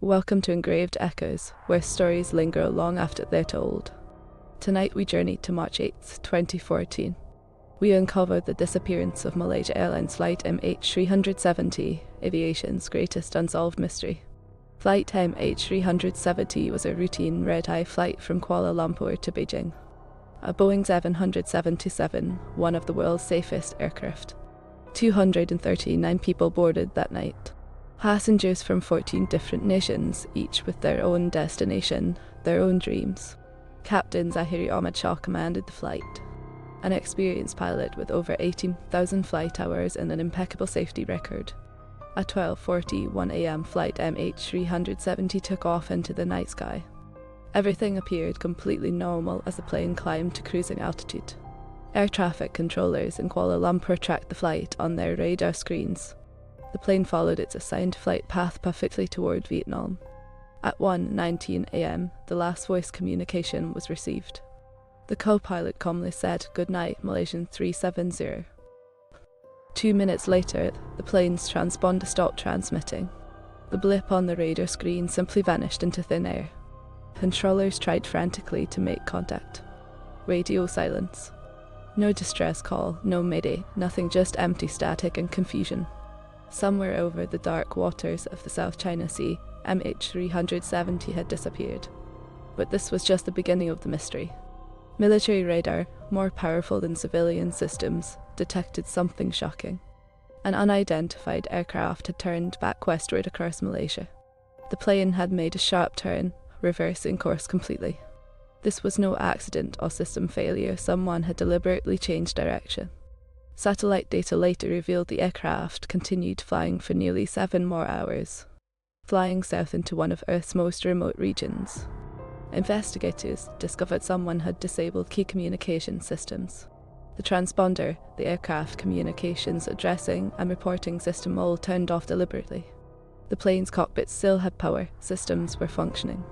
Welcome to Engraved Echoes, where stories linger long after they're told. Tonight we journey to March 8th, 2014. We uncover the disappearance of Malaysia Airlines Flight MH370, aviation's greatest unsolved mystery. Flight MH370 was a routine red-eye flight from Kuala Lumpur to Beijing. A Boeing 777, one of the world's safest aircraft. 239 people boarded that night. Passengers from 14 different nations, each with their own destination, their own dreams. Captain Zahiri Ahmad Shah commanded the flight. An experienced pilot with over 18,000 flight hours and an impeccable safety record. At 12:41 a.m. Flight MH370 took off into the night sky. Everything appeared completely normal as the plane climbed to cruising altitude. Air traffic controllers in Kuala Lumpur tracked the flight on their radar screens. The plane followed its assigned flight path perfectly toward Vietnam. At 1:19 a.m., the last voice communication was received. The co-pilot calmly said, "Good night, Malaysian 370. 2 minutes later, the plane's transponder stopped transmitting. The blip on the radar screen simply vanished into thin air. Controllers tried frantically to make contact. Radio silence. No distress call, no mayday, nothing, just empty static and confusion. Somewhere over the dark waters of the South China Sea, MH370 had disappeared. But this was just the beginning of the mystery. Military radar, more powerful than civilian systems, detected something shocking. An unidentified aircraft had turned back westward across Malaysia. The plane had made a sharp turn, reversing course completely. This was no accident or system failure. Someone had deliberately changed direction. Satellite data later revealed the aircraft continued flying for nearly 7 more hours, flying south into one of Earth's most remote regions. Investigators discovered someone had disabled key communication systems. The transponder, the aircraft communications addressing and reporting system, all turned off deliberately. The plane's cockpit still had power, systems were functioning.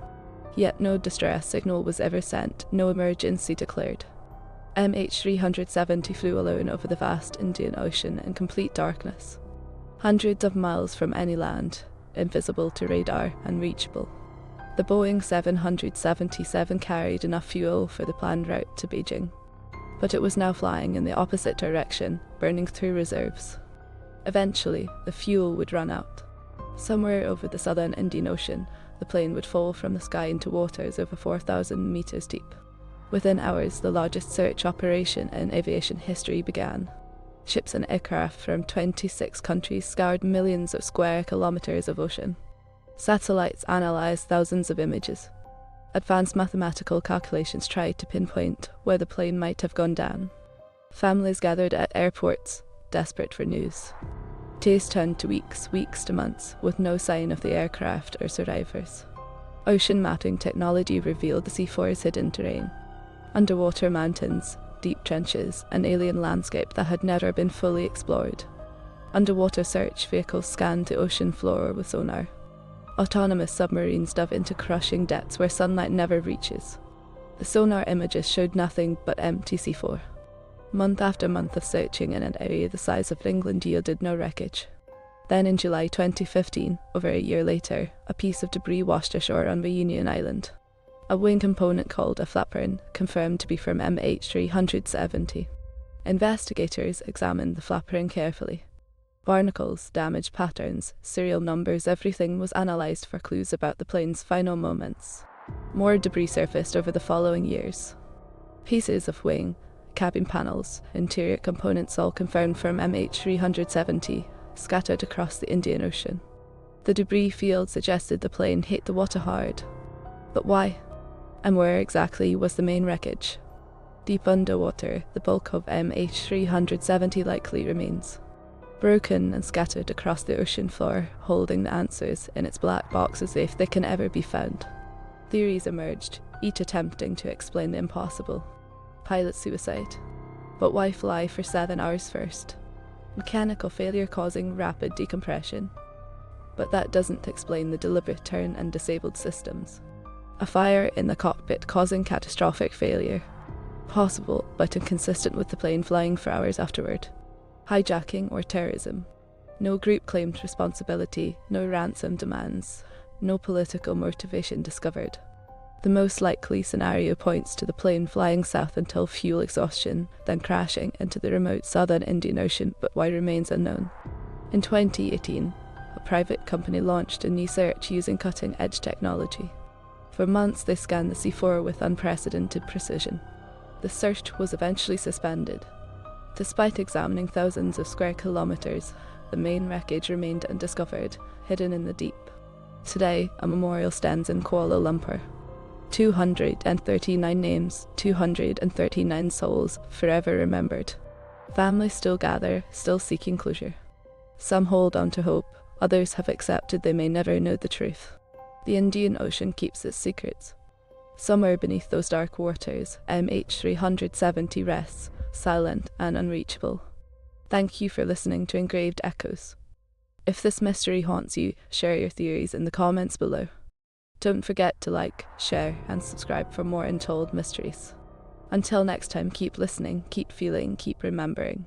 Yet no distress signal was ever sent, no emergency declared. MH370 flew alone over the vast Indian Ocean in complete darkness. Hundreds of miles from any land, invisible to radar, unreachable. The Boeing 777 carried enough fuel for the planned route to Beijing, but it was now flying in the opposite direction, burning through reserves. Eventually, the fuel would run out. Somewhere over the southern Indian Ocean, the plane would fall from the sky into waters over 4,000 meters deep. Within hours, the largest search operation in aviation history began. Ships and aircraft from 26 countries scoured millions of square kilometers of ocean. Satellites analyzed thousands of images. Advanced mathematical calculations tried to pinpoint where the plane might have gone down. Families gathered at airports, desperate for news. Days turned to weeks, weeks to months, with no sign of the aircraft or survivors. Ocean mapping technology revealed the seafloor's hidden terrain. Underwater mountains, deep trenches, an alien landscape that had never been fully explored. Underwater search vehicles scanned the ocean floor with sonar. Autonomous submarines dove into crushing depths where sunlight never reaches. The sonar images showed nothing but empty seafloor. Month after month of searching in an area the size of England yielded no wreckage. Then in July 2015, over a year later, a piece of debris washed ashore on Reunion Island. A wing component called a flaperon, confirmed to be from MH370. Investigators examined the flaperon carefully. Barnacles, damage patterns, serial numbers, everything was analysed for clues about the plane's final moments. More debris surfaced over the following years. Pieces of wing, cabin panels, interior components, all confirmed from MH370, scattered across the Indian Ocean. The debris field suggested the plane hit the water hard. But why? And where exactly was the main wreckage? Deep underwater, the bulk of MH370 likely remains. Broken and scattered across the ocean floor, holding the answers in its black boxes if they can ever be found. Theories emerged, each attempting to explain the impossible. Pilot suicide. But why fly for 7 hours first? Mechanical failure causing rapid decompression. But that doesn't explain the deliberate turn and disabled systems. A fire in the cockpit causing catastrophic failure. Possible, but inconsistent with the plane flying for hours afterward. Hijacking or terrorism. No group claimed responsibility, no ransom demands. No political motivation discovered. The most likely scenario points to the plane flying south until fuel exhaustion, then crashing into the remote southern Indian Ocean, but why remains unknown. In 2018, a private company launched a new search using cutting-edge technology. For months they scanned the seafloor with unprecedented precision. The search was eventually suspended. Despite examining thousands of square kilometers, the main wreckage remained undiscovered, hidden in the deep. Today, a memorial stands in Kuala Lumpur. 239 names, 239 souls, forever remembered. Families still gather, still seeking closure. Some hold on to hope, others have accepted they may never know the truth. The Indian Ocean keeps its secrets. Somewhere beneath those dark waters, MH370 rests, silent and unreachable. Thank you for listening to Engraved Echoes. If this mystery haunts you, share your theories in the comments below. Don't forget to like, share, and subscribe for more untold mysteries. Until next time, keep listening, keep feeling, keep remembering.